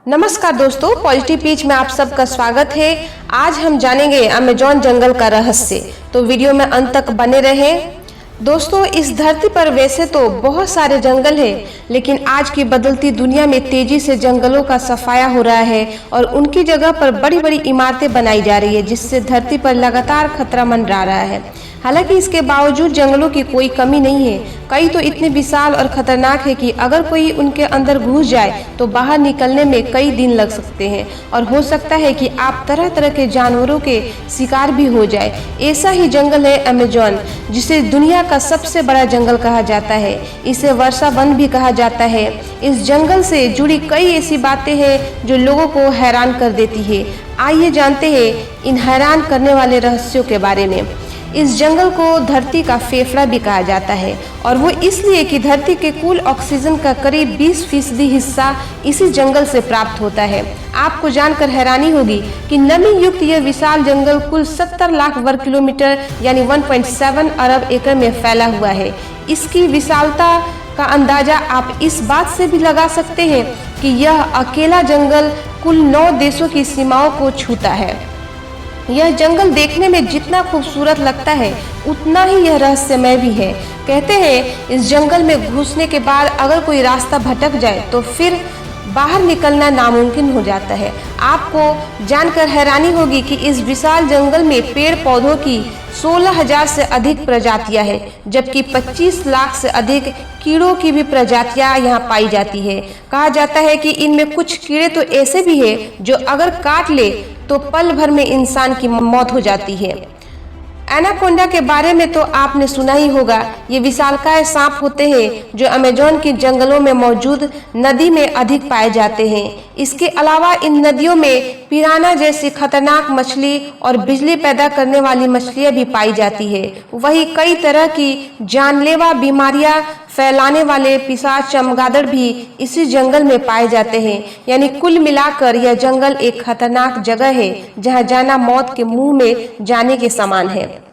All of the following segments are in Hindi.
नमस्कार दोस्तों, पॉजिटिव पीच में आप सबका स्वागत है। आज हम जानेंगे अमेजॉन जंगल का रहस्य, तो वीडियो में अंत तक बने रहें। दोस्तों, इस धरती पर वैसे तो बहुत सारे जंगल हैं, लेकिन आज की बदलती दुनिया में तेजी से जंगलों का सफाया हो रहा है और उनकी जगह पर बड़ी बड़ी इमारतें बनाई जा रही है, जिससे धरती पर लगातार खतरा मंडरा रहा है। हालांकि इसके बावजूद जंगलों की कोई कमी नहीं है। कई तो इतने विशाल और खतरनाक है कि अगर कोई उनके अंदर घुस जाए तो बाहर निकलने में कई दिन लग सकते हैं और हो सकता है कि आप तरह तरह के जानवरों के शिकार भी हो जाए। ऐसा ही जंगल है अमेजॉन, जिसे दुनिया का सबसे बड़ा जंगल कहा जाता है। इसे वर्षा वन भी कहा जाता है। इस जंगल से जुड़ी कई ऐसी बातें हैं जो लोगों को हैरान कर देती है। आइए जानते हैं इन हैरान करने वाले रहस्यों के बारे में। इस जंगल को धरती का फेफड़ा भी कहा जाता है, और वो इसलिए कि धरती के कुल ऑक्सीजन का करीब 20% हिस्सा इसी जंगल से प्राप्त होता है। आपको जानकर हैरानी होगी कि नमी युक्त यह विशाल जंगल कुल 70 लाख वर्ग किलोमीटर यानी 1.7 अरब एकड़ में फैला हुआ है। इसकी विशालता का अंदाजा आप इस बात से भी लगा सकते हैं कि यह अकेला जंगल कुल 9 देशों की सीमाओं को छूता है। यह जंगल देखने में जितना खूबसूरत लगता है, उतना ही यह रहस्यमय भी है। कहते हैं इस जंगल में घुसने के बाद अगर कोई रास्ता भटक जाए तो फिर बाहर निकलना नामुमकिन हो जाता है। आपको जानकर हैरानी होगी कि इस विशाल जंगल में पेड़ पौधों की 16,000 से अधिक प्रजातियां हैं, जबकि 25 लाख से अधिक कीड़ों की भी प्रजातियां यहाँ पाई जाती है। कहा जाता है कि इनमें कुछ कीड़े तो ऐसे भी हैं जो अगर काट ले तो पल भर में इंसान की मौत हो जाती है। एनाकोंडा के बारे में तो आपने सुना ही होगा। ये विशालकाय सांप होते हैं जो अमेजॉन के जंगलों में मौजूद नदी में अधिक पाए जाते हैं। इसके अलावा इन नदियों में पिराना जैसी खतरनाक मछली और बिजली पैदा करने वाली मछलियां भी पाई जाती है। वही कई तरह की जानलेवा बीमारियां फैलाने वाले पिशाच चमगादड़ भी इसी जंगल में पाए जाते हैं। यानी कुल मिलाकर यह जंगल एक खतरनाक जगह है, जहां जाना मौत के मुंह में जाने के समान है।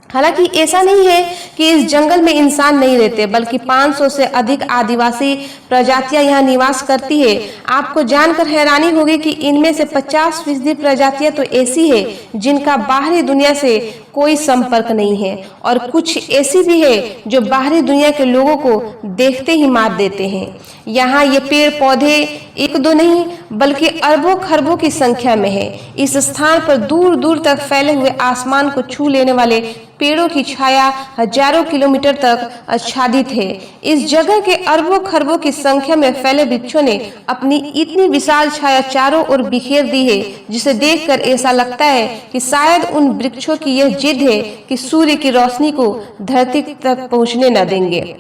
हालांकि ऐसा नहीं है कि इस जंगल में इंसान नहीं रहते, बल्कि 500 से अधिक आदिवासी प्रजातियां यहाँ निवास करती है। आपको जानकर हैरानी होगी कि इनमें से 50% प्रजातियां तो ऐसी है जिनका बाहरी दुनिया से कोई संपर्क नहीं है, और कुछ ऐसी भी है जो बाहरी दुनिया के लोगों को देखते ही मार देते हैं। यहाँ ये पेड़ पौधे एक दो नहीं बल्कि अरबों खरबों की संख्या में है। इस स्थान पर दूर दूर तक फैले हुए आसमान को छू लेने वाले पेड़ों की छाया हजारों किलोमीटर तक आच्छादित है। इस जगह के अरबों खरबों की संख्या में फैले वृक्षों ने अपनी इतनी विशाल छाया चारों ओर बिखेर दी है, जिसे देखकर ऐसा लगता है कि शायद उन वृक्षों की यह जिद है कि सूर्य की रोशनी को धरती तक पहुंचने न देंगे।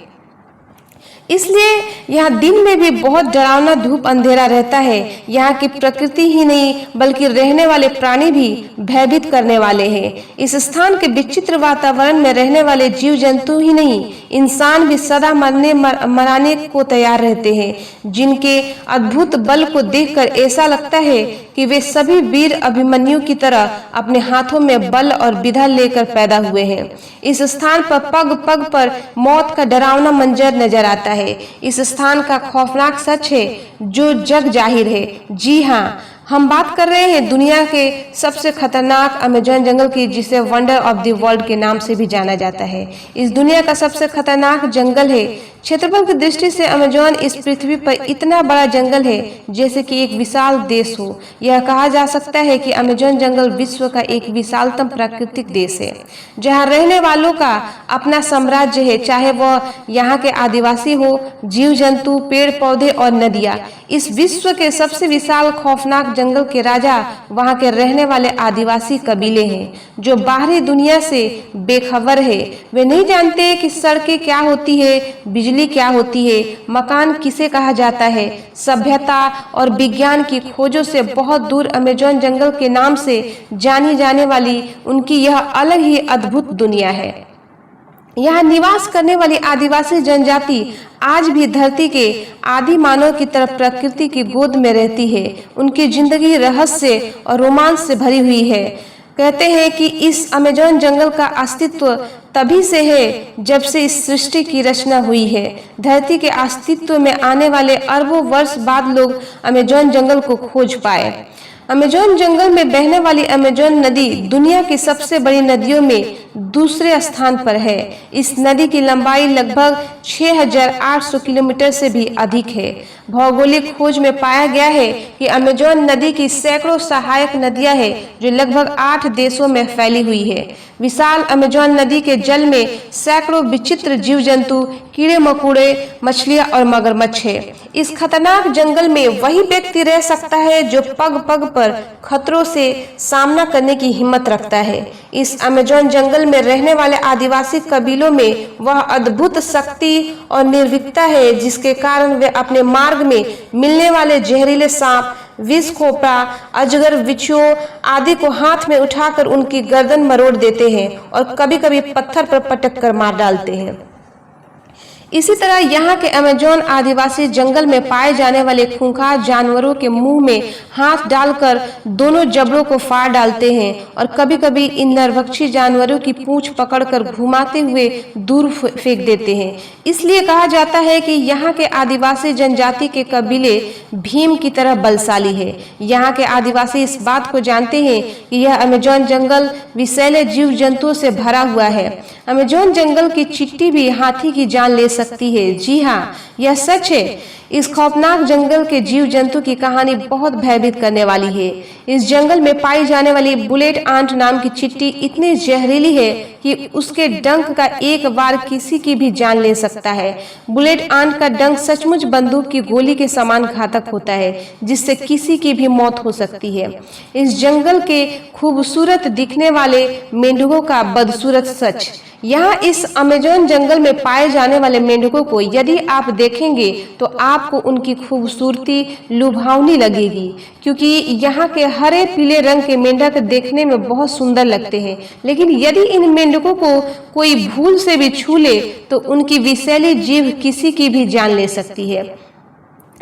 इसलिए यहाँ दिन में भी बहुत डरावना धूप अंधेरा रहता है। यहाँ की प्रकृति ही नहीं बल्कि रहने वाले प्राणी भी भयभीत करने वाले हैं। इस स्थान के विचित्र वातावरण में रहने वाले जीव जंतु ही नहीं, इंसान भी सदा मराने को तैयार रहते हैं, जिनके अद्भुत बल को देखकर ऐसा लगता है कि वे सभी वीर अभिमन्यु की तरह अपने हाथों में बल और विधा लेकर पैदा हुए हैं। इस स्थान पर पग पग पर मौत का डरावना मंजर नजर आता है। इस स्थान का खौफनाक सच है जो जग जाहिर है। जी हाँ, हम बात कर रहे हैं दुनिया के सबसे खतरनाक अमेजॉन जंगल की, जिसे वंडर ऑफ द वर्ल्ड के नाम से भी जाना जाता है। इस दुनिया का सबसे खतरनाक जंगल है। क्षेत्रफल की दृष्टि से अमेजॉन इस पृथ्वी पर इतना बड़ा जंगल है जैसे कि एक विशाल देश हो। यह कहा जा सकता है कि अमेजॉन जंगल विश्व का एक विशालतम प्राकृतिक देश है, जहाँ रहने वालों का अपना साम्राज्य है, चाहे वह यहाँ के आदिवासी हो, जीव जंतु, पेड़ पौधे और नदियाँ। इस विश्व के सबसे विशाल खौफनाक जंगल के राजा वहाँ के रहने वाले आदिवासी कबीले हैं, जो बाहरी दुनिया से बेखबर है। वे नहीं जानते कि सड़कें क्या होती है, बिजली क्या होती है, मकान किसे कहा जाता है। सभ्यता और विज्ञान की खोजों से बहुत दूर अमेजॉन जंगल के नाम से जानी जाने वाली उनकी यह अलग ही अद्भुत दुनिया है। यहाँ निवास करने वाली आदिवासी जनजाति आज भी धरती के आदि मानव की तरफ प्रकृति की गोद में रहती है। उनकी जिंदगी रहस्य और रोमांच से भरी हुई है। कहते हैं कि इस अमेजॉन जंगल का अस्तित्व तभी से है जब से इस सृष्टि की रचना हुई है। धरती के अस्तित्व में आने वाले अरबों वर्ष बाद लोग अमेज़न जंगल को खोज पाए। अमेज़न जंगल में बहने वाली अमेज़न नदी दुनिया की सबसे बड़ी नदियों में दूसरे स्थान पर है। इस नदी की लंबाई लगभग 6,800 किलोमीटर से भी अधिक है। भौगोलिक खोज में पाया गया है कि अमेज़न नदी की सैकड़ों सहायक नदियां हैं जो लगभग 8 देशों में फैली हुई है। विशाल अमेज़न नदी के जल में सैकड़ों विचित्र जीव जंतु, कीड़े मकोड़े, मछलियां और मगरमच्छ है। इस खतरनाक जंगल में वही व्यक्ति रह सकता है जो पग पग पर खतरों से सामना करने की हिम्मत रखता है। इस अमेज़न जंगल में रहने वाले आदिवासी कबीलों में वह अद्भुत शक्ति और निर्भीकता है जिसके कारण वे अपने मार्ग में मिलने वाले जहरीले सांप, विष खोपड़ा, अजगर, बिच्छुओं आदि को हाथ में उठाकर उनकी गर्दन मरोड़ देते हैं और कभी-कभी पत्थर पर पटक कर मार डालते हैं। इसी तरह यहाँ के अमेज़न आदिवासी जंगल में पाए जाने वाले खूंखार जानवरों के मुंह में हाथ डालकर दोनों जबड़ों को फाड़ डालते हैं और कभी-कभी इन नरभक्षी जानवरों की पूंछ पकड़कर घुमाते हुए दूर फेंक देते हैं। इसलिए कहा जाता है कि यहाँ के आदिवासी जनजाति के कबीले भीम की तरह बलशाली है। यहाँ के आदिवासी इस बात को जानते हैं कि यह अमेज़न जंगल विषैले जीव जंतुओं से भरा हुआ है। अमेज़न जंगल की चींटी भी हाथी की जान ले सकती है। जी हाँ, यह सच है। इस खौफनाक जंगल के जीव जंतु की कहानी बहुत भयभीत करने वाली है। इस जंगल में पाई जाने वाली बुलेट आंट नाम की चींटी इतनी जहरीली है कि उसके डंक का एक बार किसी की भी जान ले सकता है। बुलेट आंट का डंक सचमुच बंदूक की गोली के समान घातक होता है जिससे किसी की भी मौत हो सकती है। इस जंगल के खूबसूरत दिखने वाले मेंढकों का बदसूरत सच। यहाँ इस अमेज़न जंगल में पाए जाने वाले मेंढकों को यदि आप देखेंगे तो आपको उनकी खूबसूरती लुभावनी लगेगी, क्योंकि यहाँ के हरे पीले रंग के मेंढक देखने में बहुत सुंदर लगते हैं। लेकिन यदि इन मेंढकों को कोई भूल से भी छू ले तो उनकी विषैली जीभ किसी की भी जान ले सकती है।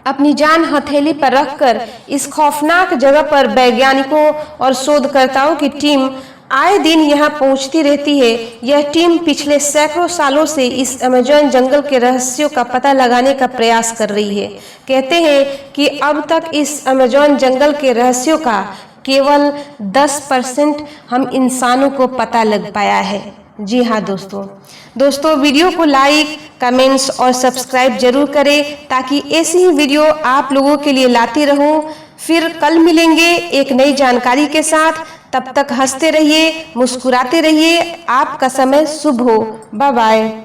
अपनी जान हथेली पर रखकर इस खौफनाक जगह पर वैज्ञानिकों और शोधकर्ताओं की टीम आए दिन यहाँ पहुँचती रहती है। यह टीम पिछले सैकड़ों सालों से इस अमेज़न जंगल के रहस्यों का पता लगाने का प्रयास कर रही है। कहते हैं कि अब तक इस अमेज़न जंगल के रहस्यों का केवल 10% हम इंसानों को पता लग पाया है। जी हाँ दोस्तों वीडियो को लाइक, कमेंट्स और सब्सक्राइब जरूर करें ताकि ऐसी ही वीडियो आप लोगों के लिए लाती रहूं। फिर कल मिलेंगे एक नई जानकारी के साथ। तब तक हंसते रहिए, मुस्कुराते रहिए। आपका समय शुभ हो। Bye bye.